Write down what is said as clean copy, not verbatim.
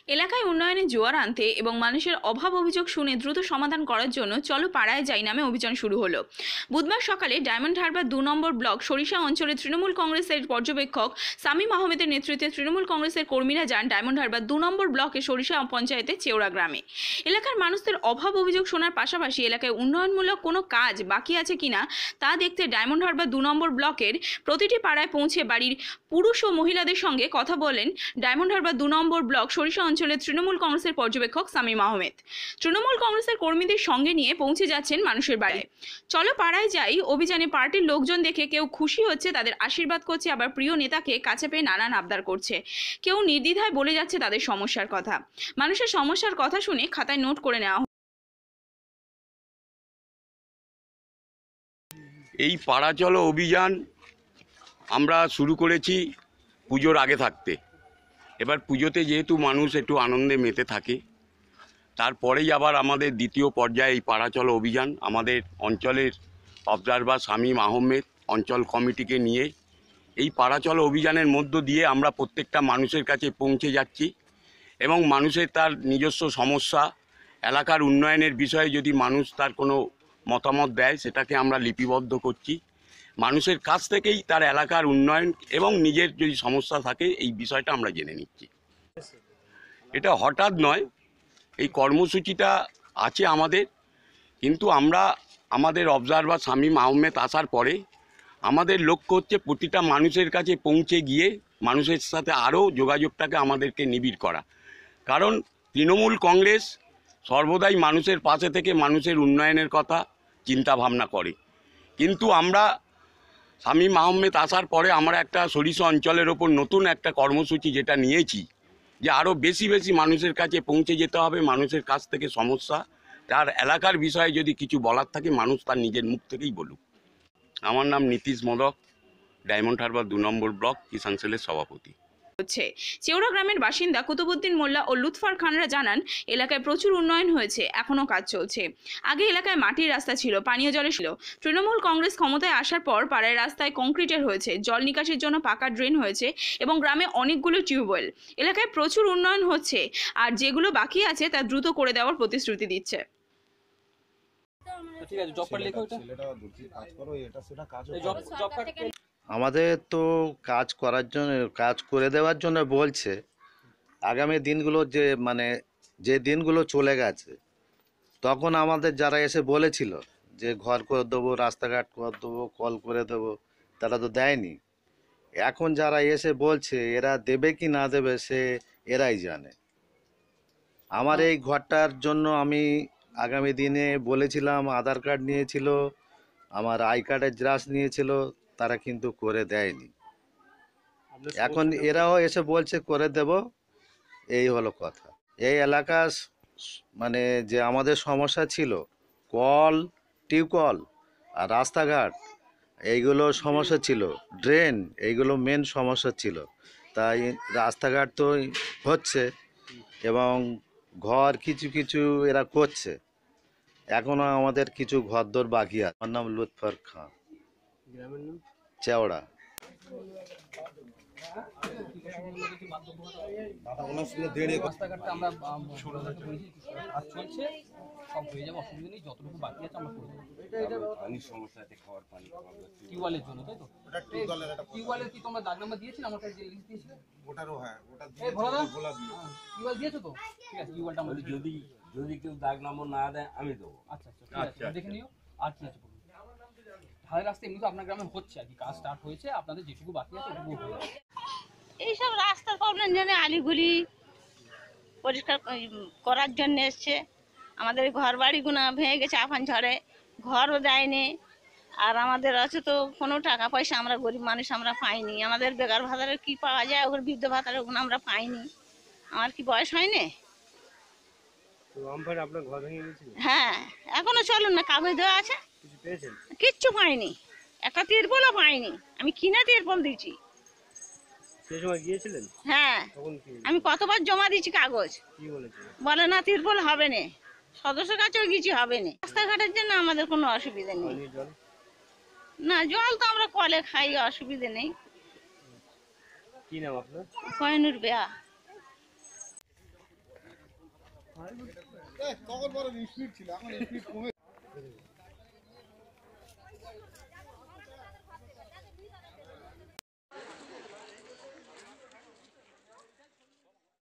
এলাকায় উন্নয়নের জোয়ার আনতে এবং মানুষের অভাব অভিযোগ শুনে দ্রুত সমাধান করার জন্য চলো পাড়ায় যাই নামে অভিযান শুরু হলো। বুধবার সকালে ডায়মন্ড হারবার 2 নম্বর ব্লক সরিষা অঞ্চলে তৃণমূল কংগ্রেসের পর্যবেক্ষক সামিম আহমেদের নেতৃত্বে তৃণমূল কংগ্রেসের কর্মীরা যান ডায়মন্ড হারবার 2 নম্বর ব্লকে সরিষা পঞ্চায়েতের চেওড়া গ্রামে। এলাকার মানুষদের অভাব অভিযোগ শোনার পাশাপাশি এলাকায় উন্নয়নমূলক কোনো কাজ বাকি আছে কিনা তা দেখতে ডায়মন্ড হারবার 2 নম্বর ব্লকের প্রতিটি পাড়ায় পৌঁছে বাড়ির পুরুষ ও মহিলাদের সঙ্গে কথা বলেন ডায়মন্ড হারবার 2 নম্বর ব্লক সরিষা অঞ্চলের তৃণমূল কংগ্রেসের পর্যবেক্ষক সামিম আহমেদ। তৃণমূল কংগ্রেসের কর্মীদের সঙ্গে নিয়ে পৌঁছে যাচ্ছেন মানুষের বাড়িতে। চলো পাড়ায় যাই অভিযানে পার্টির লোকজন দেখে কেউ খুশি হচ্ছে, তাদের আশীর্বাদ করছে, আবার প্রিয় নেতাকে কাছে পেয়ে নানান আবদার করছে। কেউ নির্দ্বিধায় বলে যাচ্ছে তাদের সমস্যার কথা। মানুষের সমস্যার কথা শুনে খাতায় নোট করে নেওয়া। এই পাড়া চলো অভিযান আমরা শুরু করেছি পুজোর আগে থাকতে। এবার পুজোতে যেহেতু মানুষ একটু আনন্দে মেতে থাকে, তারপরেই আবার আমাদের দ্বিতীয় পর্যায়ে এই পাড়া চলো অভিযান আমাদের অঞ্চলের অবজারভার সামিম আহমেদ অঞ্চল কমিটিকে নিয়ে এই পাড়া চলো অভিযানের মধ্য দিয়ে আমরা প্রত্যেকটা মানুষের কাছে পৌঁছে যাচ্ছি এবং মানুষের তার নিজস্ব সমস্যা, এলাকার উন্নয়নের বিষয়ে যদি মানুষ তার কোনো মতামত দেয় সেটাকে আমরা লিপিবদ্ধ করছি। মানুষের কাছ থেকেই তার এলাকার উন্নয়ন এবং নিজের যদি সমস্যা থাকে এই বিষয়টা আমরা জেনে নিচ্ছি। এটা হঠাৎ নয়, এই কর্মসূচিটা আছে আমাদের, কিন্তু আমরা আমাদের অবজারভার শামীম আহমেদ আসার পরে আমাদের লক্ষ্য হচ্ছে প্রতিটা মানুষের কাছে পৌঁছে গিয়ে মানুষের সাথে আরও যোগাযোগটাকে আমাদেরকে নিবিড় করা। কারণ তৃণমূল কংগ্রেস সর্বদাই মানুষের পাশে থেকে মানুষের উন্নয়নের কথা চিন্তা ভাবনা করে, কিন্তু আমরা শামীম আহমেদ আসার পরে আমরা একটা সরিষা অঞ্চলের ওপর নতুন একটা কর্মসূচি যেটা নিয়েছি যে আরও বেশি বেশি মানুষের কাছে পৌঁছে যেতে হবে। মানুষের কাছ থেকে সমস্যা, তার এলাকার বিষয়ে যদি কিছু বলার থাকে মানুষ তার নিজের মুখ থেকেই বলুক। আমার নাম নীতিশ মোদক, ডায়মন্ড হারবার 2 নম্বর ব্লক কিষাণ সেলের সভাপতি। চেওড়া গ্রামের বাসিন্দা কুতুবুদ্দিন মোল্লা ও লুৎফর খানরা জানান, এলাকায় প্রচুর উন্নয়ন হয়েছে, এখনো কাজ চলছে। আগে এলাকায় মাটির রাস্তা ছিল, পানীয় জলে ছিল। তৃণমূল কংগ্রেস ক্ষমতায় আসার পর পাড়ায় রাস্তায় কংক্রিটের হয়েছে, জল নিকাশির জন্য পাকা ড্রেন হয়েছে এবং গ্রামে অনেকগুলো টিউবওয়েল। এলাকায় প্রচুর উন্নয়ন হচ্ছে, আর যেগুলো বাকি আছে তা দ্রুত করে দেওয়ার প্রতিশ্রুতি দিচ্ছে। আমাদের তো কাজ করার জন্য, কাজ করে দেওয়ার জন্য বলছে। আগামী দিনগুলো যে দিনগুলো চলে গেছে তখন আমাদের যারা এসে বলেছিল যে ঘর করে দেবো, রাস্তাঘাট করে দেবো, কল করে দেবো, তারা তো দেয়নি। এখন যারা এসে বলছে এরা দেবে কি না দেবে সে এরাই জানে। আমার এই ঘরটার জন্য আমি আগামী দিনে বলেছিলাম, আধার কার্ড নিয়েছিল, আমার আই কার্ডের জেরক্স নিয়েছিল, তারা কিন্তু করে দেয়নি। এখন এরাও এসে বলছে করে দেব, এই হলো কথা। এই এলাকা যে আমাদের সমস্যা ছিল কল, টিউবওয়েল আর রাস্তাঘাট, এইগুলো সমস্যা ছিল, ড্রেন, এইগুলো মেন সমস্যা ছিল। তাই রাস্তাঘাট তো হচ্ছে এবং ঘর কিছু কিছু এরা করছে। এখনো আমাদের কিছু ঘরদোর বাকি আছে। আমার নাম লুৎফর খান, চেওড়া। রাস্তাঘাটটা আমরা কাজ চলছে, সব হয়ে যাবে, অসুবিধা নেই। যতটুকু বাকি আছে আমরা করে দেবো। পানির সমস্যা আছে, খাওয়ার পানি, টিউবওয়েলের জন্য, তাই তো? টিউবওয়েলের কি তোমরা দাগ নাম্বার দিয়েছিলে? আমার কাছে যে লিস্ট দিয়েছিলে ওটারও, হ্যাঁ ওটা টিউবওয়েল দিয়েছো তো? ঠিক আছে, টিউবওয়েলটা আমরা যদি কেউ দাগ নম্বর না দেয় আমি দেবো। আচ্ছা আচ্ছা, ঠিক আছে, দেখে নিও। আর কি আছে বলুন? ঢালাই রাস্তা এমনি তো আপনার গ্রামে হচ্ছে আর কি, কাজ স্টার্ট হয়েছে, আপনাদের যেটুকু বাকি আছে ওটুকু হয়ে যাবে। এইসব রাস্তার প্রবলেম জন্য আলিগুলি পরিষ্কার করার জন্য এসছে। আমাদের ঘর বাড়িগুলো ভেঙে গেছে আফান ঝড়ে, ঘরও দেয়নি। আর আমাদের আছে তো কোনো টাকা পয়সা আমরা গরিব মানুষ আমরা পাইনি। আমাদের বেকার ভাতারে কি পাওয়া যায়, ওগুলো বৃদ্ধ ভাতারে ওগুলো আমরা পাইনি। আমার কি বয়স হয়নি? হ্যাঁ, এখনো চলুন না, কাগজ দেওয়া আছে, কিচ্ছু পাইনি, একটা তিরপলও পাইনি। আমি কিনে তিরপল দিয়েছি। হ্যাঁ, আমি কতবার জমা দিচ্ছি কাগজ, বলে না তিরপল হবে না, সদস্যের কাছেও কিছু হবে না। রাস্তাঘাটের জন্য আমাদের কোনো অসুবিধা নেই। না, জল তো আমরা কলে খাই, অসুবিধা নেই। কি নাম আপনার? কয়নুর বেয়া। তখন বড় স্পিড ছিল, এখন স্পিড কমে